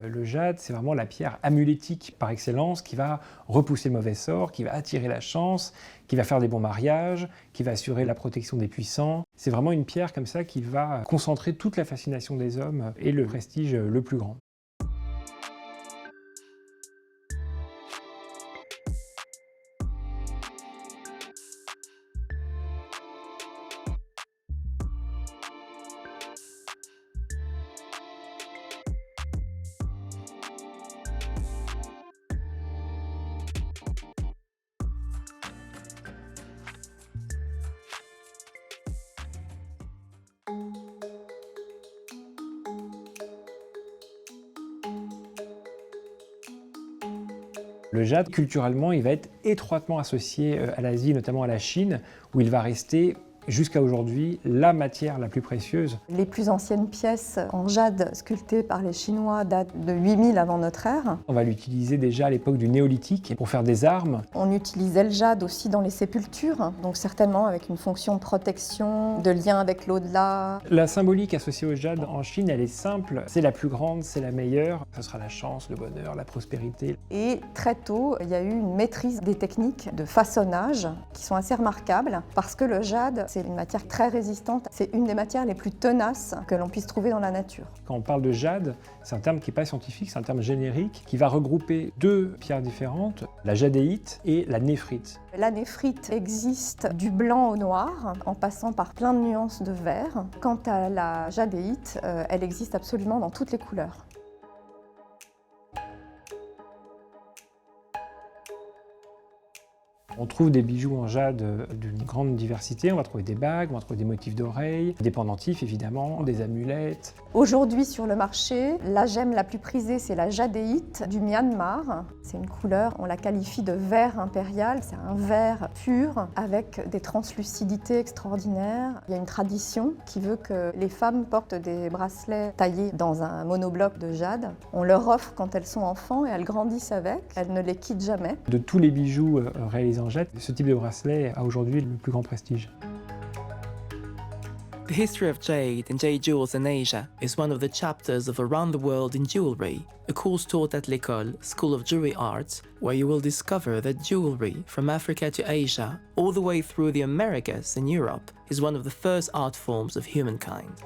Le jade, c'est vraiment la pierre amulétique par excellence qui va repousser le mauvais sort, qui va attirer la chance, qui va faire des bons mariages, qui va assurer la protection des puissants. C'est vraiment une pierre comme ça qui va concentrer toute la fascination des hommes et le prestige le plus grand. Le jade, culturellement, il va être étroitement associé à l'Asie, notamment à la Chine, où il va rester jusqu'à aujourd'hui la matière la plus précieuse. Les plus anciennes pièces en jade sculptées par les Chinois datent de 8000 avant notre ère. On va l'utiliser déjà à l'époque du néolithique pour faire des armes. On utilisait le jade aussi dans les sépultures, donc certainement avec une fonction de protection, de lien avec l'au-delà. La symbolique associée au jade en Chine, elle est simple. C'est la plus grande, c'est la meilleure. Ce sera la chance, le bonheur, la prospérité. Et très tôt, il y a eu une maîtrise des techniques de façonnage qui sont assez remarquables parce que le jade, c'est une matière très résistante. C'est une des matières les plus tenaces que l'on puisse trouver dans la nature. Quand on parle de jade, c'est un terme qui n'est pas scientifique, c'est un terme générique qui va regrouper deux pierres différentes, la jadéite et la néphrite. La néphrite existe du blanc au noir, en passant par plein de nuances de vert. Quant à la jadéite, elle existe absolument dans toutes les couleurs. On trouve des bijoux en jade d'une grande diversité. On va trouver des bagues, on va trouver des motifs d'oreilles, des pendentifs évidemment, des amulettes. Aujourd'hui sur le marché, la gemme la plus prisée, c'est la jadéite du Myanmar. C'est une couleur, on la qualifie de vert impérial. C'est un vert pur avec des translucidités extraordinaires. Il y a une tradition qui veut que les femmes portent des bracelets taillés dans un monobloc de jade. On leur offre quand elles sont enfants et elles grandissent avec. Elles ne les quittent jamais. De tous les bijoux réalisés en jade, ce type de bracelet a aujourd'hui le plus grand prestige. The history of jade and jade jewels in Asia is one of the chapters of Around the World in Jewelry, a course taught at l'École, School of Jewelry Arts, where you will discover that jewelry from Africa to Asia, all the way through the Americas and Europe, is one of the first art forms of humankind.